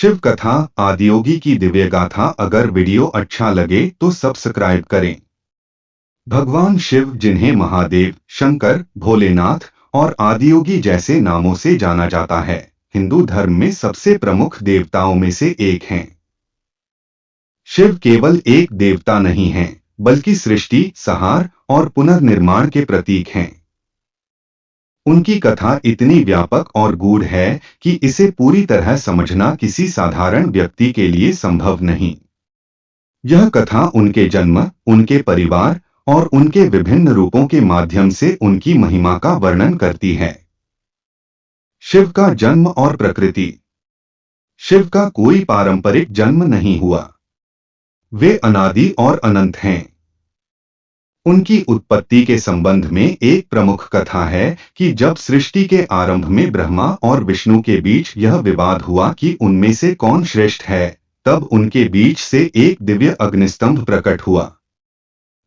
शिव कथा आदियोगी की दिव्य गाथा। अगर वीडियो अच्छा लगे तो सब्सक्राइब करें। भगवान शिव, जिन्हें महादेव, शंकर, भोलेनाथ और आदियोगी जैसे नामों से जाना जाता है, हिंदू धर्म में सबसे प्रमुख देवताओं में से एक हैं। शिव केवल एक देवता नहीं हैं, बल्कि सृष्टि, संहार और पुनर्निर्माण के प्रतीक हैं। उनकी कथा इतनी व्यापक और गूढ़ है कि इसे पूरी तरह समझना किसी साधारण व्यक्ति के लिए संभव नहीं। यह कथा उनके जन्म, उनके परिवार और उनके विभिन्न रूपों के माध्यम से उनकी महिमा का वर्णन करती है। शिव का जन्म और प्रकृति। शिव का कोई पारंपरिक जन्म नहीं हुआ। वे अनादि और अनंत हैं। उनकी उत्पत्ति के संबंध में एक प्रमुख कथा है कि जब सृष्टि के आरंभ में ब्रह्मा और विष्णु के बीच यह विवाद हुआ कि उनमें से कौन श्रेष्ठ है, तब उनके बीच से एक दिव्य अग्निस्तंभ प्रकट हुआ।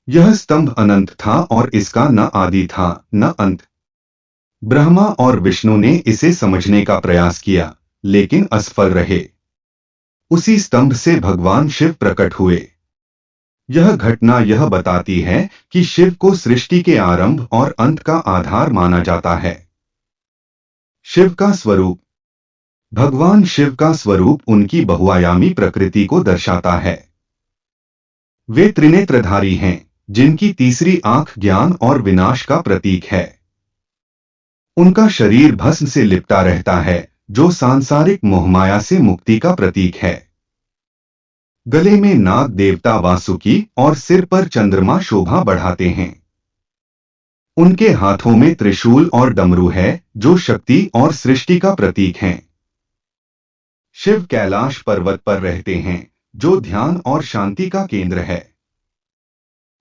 यह स्तंभ अनंत था और इसका न आदि था न अंत। ब्रह्मा और विष्णु ने इसे समझने का प्रयास किया, लेकिन असफल रहे। उसी स्तंभ से भगवान शिव प्रकट हुए। यह घटना यह बताती है कि शिव को सृष्टि के आरंभ और अंत का आधार माना जाता है। शिव का स्वरूप। भगवान शिव का स्वरूप उनकी बहुआयामी प्रकृति को दर्शाता है। वे त्रिनेत्रधारी हैं, जिनकी तीसरी आंख ज्ञान और विनाश का प्रतीक है। उनका शरीर भस्म से लिपटा रहता है, जो सांसारिक मोहमाया से मुक्ति का प्रतीक है। गले में नाग देवता वासुकी और सिर पर चंद्रमा शोभा बढ़ाते हैं। उनके हाथों में त्रिशूल और डमरू है, जो शक्ति और सृष्टि का प्रतीक हैं। शिव कैलाश पर्वत पर रहते हैं, जो ध्यान और शांति का केंद्र है।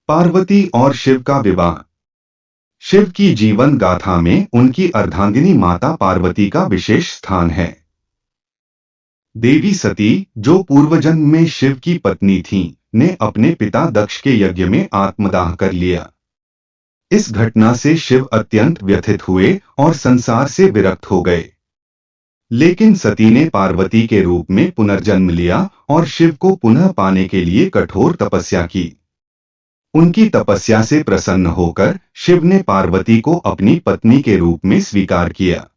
पार्वती और शिव का विवाह। शिव की जीवन गाथा में उनकी अर्धांगिनी माता पार्वती का विशेष स्थान है। देवी सती, जो पूर्वजन्म में शिव की पत्नी थीं, ने अपने पिता दक्ष के यज्ञ में आत्मदाह कर लिया। इस घटना से शिव अत्यंत व्यथित हुए और संसार से विरक्त हो गए। लेकिन सती ने पार्वती के रूप में पुनर्जन्म लिया और शिव को पुनः पाने के लिए कठोर तपस्या की। उनकी तपस्या से प्रसन्न होकर शिव ने पार्वती को अपनी पत्नी के रूप में स्वीकार किया।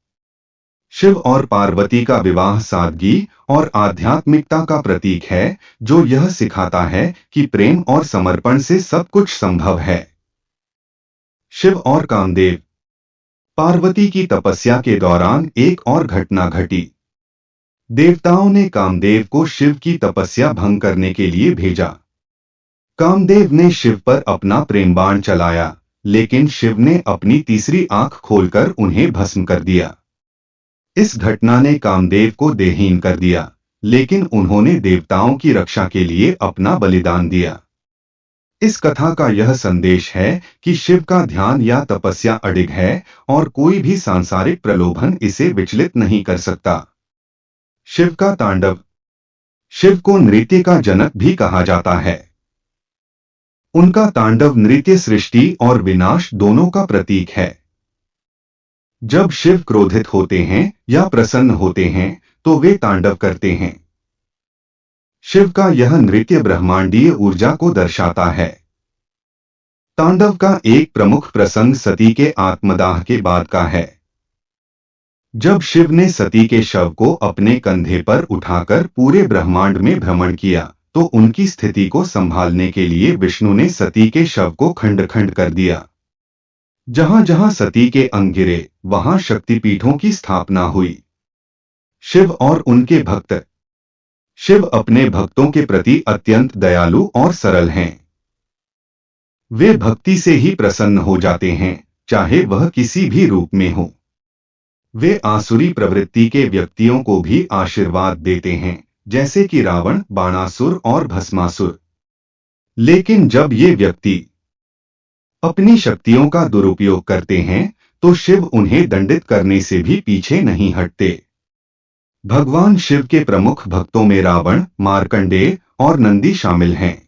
शिव और पार्वती का विवाह सादगी और आध्यात्मिकता का प्रतीक है, जो यह सिखाता है कि प्रेम और समर्पण से सब कुछ संभव है। शिव और कामदेव। पार्वती की तपस्या के दौरान एक और घटना घटी। देवताओं ने कामदेव को शिव की तपस्या भंग करने के लिए भेजा। कामदेव ने शिव पर अपना प्रेम बाण चलाया, लेकिन शिव ने अपनी तीसरी आंख खोलकर उन्हें भस्म कर दिया। इस घटना ने कामदेव को देहहीन कर दिया, लेकिन उन्होंने देवताओं की रक्षा के लिए अपना बलिदान दिया। इस कथा का यह संदेश है कि शिव का ध्यान या तपस्या अडिग है और कोई भी सांसारिक प्रलोभन इसे विचलित नहीं कर सकता। शिव का तांडव। शिव को नृत्य का जनक भी कहा जाता है। उनका तांडव नृत्य सृष्टि और विनाश दोनों का प्रतीक है। जब शिव क्रोधित होते हैं या प्रसन्न होते हैं, तो वे तांडव करते हैं। शिव का यह नृत्य ब्रह्मांडीय ऊर्जा को दर्शाता है। तांडव का एक प्रमुख प्रसंग सती के आत्मदाह के बाद का है। जब शिव ने सती के शव को अपने कंधे पर उठाकर पूरे ब्रह्मांड में भ्रमण किया, तो उनकी स्थिति को संभालने के लिए विष्णु ने सती के शव को खंड खंड कर दिया। जहां जहां सती के अंग गिरे, वहां शक्तिपीठों की स्थापना हुई। शिव और उनके भक्त। शिव अपने भक्तों के प्रति अत्यंत दयालु और सरल हैं। वे भक्ति से ही प्रसन्न हो जाते हैं, चाहे वह किसी भी रूप में हो। वे आसुरी प्रवृत्ति के व्यक्तियों को भी आशीर्वाद देते हैं, जैसे कि रावण, बाणासुर और भस्मासुर। लेकिन जब ये व्यक्ति अपनी शक्तियों का दुरुपयोग करते हैं, तो शिव उन्हें दंडित करने से भी पीछे नहीं हटते। भगवान शिव के प्रमुख भक्तों में रावण, मार्कंडेय और नंदी शामिल हैं।